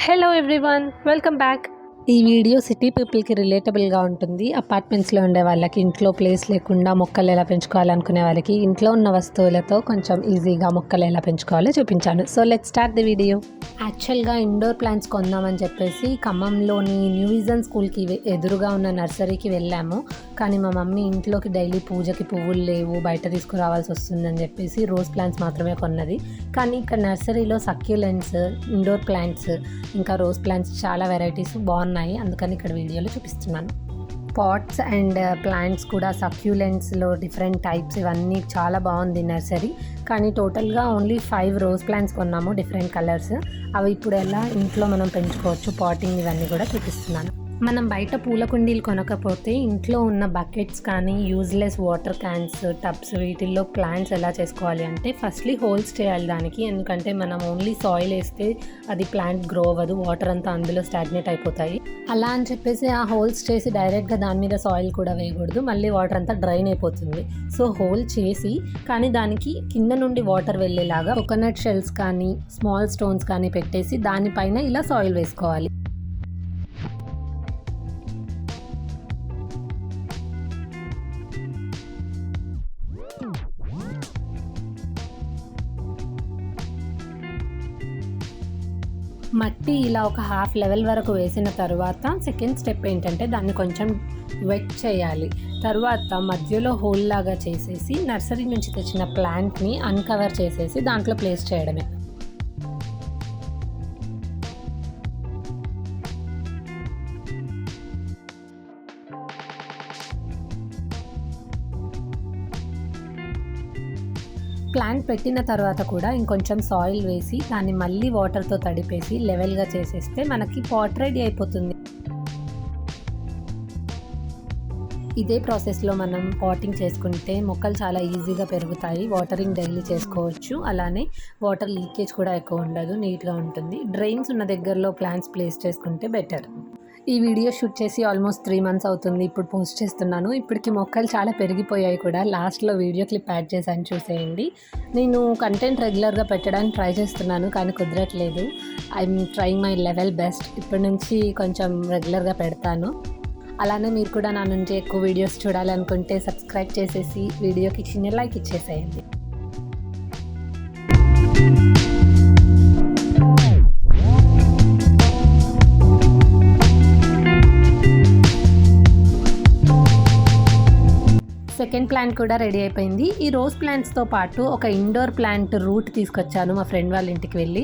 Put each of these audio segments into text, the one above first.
Hello everyone, welcome back. ఈ video city పీపుల్కి రిలేటబుల్గా ఉంటుంది. అపార్ట్మెంట్స్లో ఉండే వాళ్ళకి, ఇంట్లో ప్లేస్ లేకుండా మొక్కలు ఎలా పెంచుకోవాలనుకునే వాళ్ళకి ఇంట్లో ఉన్న వస్తువులతో కొంచెం ఈజీగా మొక్కలు ఎలా పెంచుకోవాలో చూపించాను. So let's start the video. యాక్చువల్గా ఇండోర్ ప్లాంట్స్ కొందామని చెప్పేసి ఖమ్మంలోని న్యూ విజన్ స్కూల్కి ఎదురుగా ఉన్న నర్సరీకి వెళ్ళాము. కానీ మా మమ్మీ ఇంట్లోకి డైలీ పూజకి పువ్వులు లేవు, బయట తీసుకురావాల్సి వస్తుందని చెప్పేసి రోజ్ ప్లాంట్స్ మాత్రమే కొన్నది. కానీ ఇక్కడ నర్సరీలో సక్యులెంట్స్, ఇండోర్ ప్లాంట్స్, ఇంకా రోజ్ ప్లాంట్స్ చాలా వెరైటీస్ బాగున్నాయి. అందుకని ఇక్కడ వీడియోలో చూపిస్తున్నాను. పాట్స్ అండ్ ప్లాంట్స్ కూడా సక్యులెంట్స్లో డిఫరెంట్ టైప్స్, ఇవన్నీ చాలా బాగుంది నర్సరీ. కానీ టోటల్గా ఓన్లీ 5 రోజ్ ప్లాంట్స్ కొన్నాము, డిఫరెంట్ కలర్స్. అవి ఇప్పుడు ఎలా ఇంట్లో మనం పెంచుకోవచ్చు, పాటింగ్, ఇవన్నీ కూడా చూపిస్తున్నాను. మనం బయట పూల కుండీలు కొనకపోతే ఇంట్లో ఉన్న బకెట్స్ కానీ, యూజ్లెస్ వాటర్ క్యాన్స్, టబ్స్, వీటిల్లో ప్లాంట్స్ ఎలా చేసుకోవాలి అంటే ఫస్ట్లీ హోల్స్ చేయాలి దానికి. ఎందుకంటే మనం ఓన్లీ సాయిల్ వేస్తే అది ప్లాంట్ గ్రో అవ్వదు, వాటర్ అంతా అందులో స్టాగ్నేట్ అయిపోతాయి. అలా అని చెప్పేసి ఆ హోల్స్ చేసి డైరెక్ట్గా దాని మీద సాయిల్ కూడా వేయకూడదు, మళ్ళీ వాటర్ అంతా డ్రైన్ అయిపోతుంది. సో హోల్ చేసి, కానీ దానికి కింద నుండి వాటర్ వెళ్ళేలాగా కోకోనట్ షెల్స్ కానీ, స్మాల్ స్టోన్స్ కానీ పెట్టేసి దానిపైన ఇలా సాయిల్ వేసుకోవాలి. మట్టి ఇలా ఒక హాఫ్ లెవెల్ వరకు వేసిన తర్వాత సెకండ్ స్టెప్ ఏంటంటే దాన్ని కొంచెం వెట్ చేయాలి. తర్వాత మధ్యలో హోల్ లాగా చేసేసి నర్సరీ నుంచి తెచ్చిన ప్లాంట్ని అన్కవర్ చేసేసి దాంట్లో ప్లేస్ చేయడమే. ప్లాంట్ పెట్టిన తర్వాత కూడా ఇంకొంచెం సాయిల్ వేసి దాన్ని మళ్ళీ వాటర్తో తడిపేసి లెవెల్గా చేసేస్తే మనకి పాట్ రెడీ అయిపోతుంది. ఇదే ప్రాసెస్లో మనం పాటింగ్ చేసుకుంటే మొక్కలు చాలా ఈజీగా పెరుగుతాయి. వాటరింగ్ డైలీ చేసుకోవచ్చు, అలానే వాటర్ లీకేజ్ కూడా ఎక్కువ ఉండదు, నీట్గా ఉంటుంది. డ్రైన్స్ ఉన్న దగ్గరలో ప్లాంట్స్ ప్లేస్ చేసుకుంటే బెటర్. ఈ వీడియో షూట్ చేసి ఆల్మోస్ట్ 3 months అవుతుంది. ఇప్పుడు పోస్ట్ చేస్తున్నాను. ఇప్పటికి మొక్కలు చాలా పెరిగిపోయాయి కూడా. లాస్ట్లో వీడియో క్లిప్ యాడ్ చేశాను, చూసేయండి. నేను కంటెంట్ రెగ్యులర్గా పెట్టడానికి ట్రై చేస్తున్నాను, కానీ కుదరట్లేదు. I'm trying my level best. ఇప్పటి నుంచి కొంచెం రెగ్యులర్గా పెడతాను. అలానే మీరు కూడా నా నుంచి ఎక్కువ వీడియోస్ చూడాలనుకుంటే సబ్స్క్రైబ్ చేసేసి వీడియోకి చిన్న లైక్ ఇచ్చేసేయండి. సెకండ్ ప్లాంట్ కూడా రెడీ అయిపోయింది. ఈ రోజ్ ప్లాంట్స్తో పాటు ఒక ఇండోర్ ప్లాంట్ రూట్ తీసుకొచ్చాను మా ఫ్రెండ్ వాళ్ళ ఇంటికి వెళ్ళి.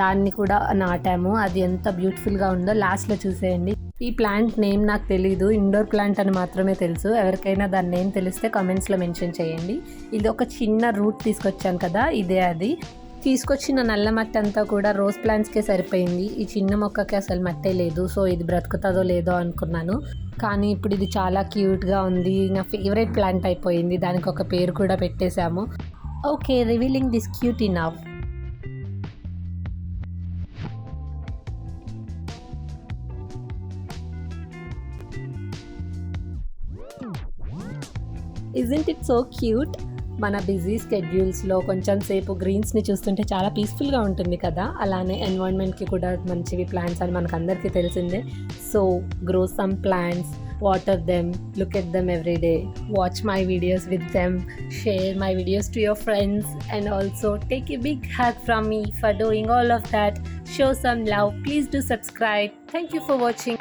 దాన్ని కూడా నాటాము. అది ఎంత బ్యూటిఫుల్గా ఉందో లాస్ట్లో చూసేయండి. ఈ ప్లాంట్ నేమ్ నాకు తెలీదు, ఇండోర్ ప్లాంట్ అని మాత్రమే తెలుసు. ఎవరికైనా దాని నేమ్ తెలిస్తే కామెంట్స్లో మెన్షన్ చేయండి. ఇది ఒక చిన్న రూట్ తీసుకొచ్చాను కదా, ఇదే అది. తీసుకొచ్చిన నల్ల మట్టి అంతా కూడా రోజ్ ప్లాంట్స్కే సరిపోయింది. ఈ చిన్న మొక్కకి అసలు మట్టే లేదు. సో ఇది బ్రతుకుతుందో లేదో అనుకున్నాను, కానీ ఇప్పుడు ఇది చాలా క్యూట్గా ఉంది. నా ఫేవరెట్ ప్లాంట్ అయిపోయింది. దానికి ఒక పేరు కూడా పెట్టేశాము. Okay, revealing this cutie now. Isn't it so cute? మన బిజీ స్కెడ్యూల్స్లో కొంచెం సేపు గ్రీన్స్ని చూస్తుంటే చాలా పీస్ఫుల్గా ఉంటుంది కదా. అలానే ఎన్వైరన్మెంట్కి కూడా మంచివి ప్లాంట్స్ అని మనకు అందరికీ తెలిసిందే. So grow some plants, water them, look at them every day, watch my videos with them, share my videos to your friends, and also take a big hug from me for doing all of that. Show some love. Please do subscribe. Thank you for watching.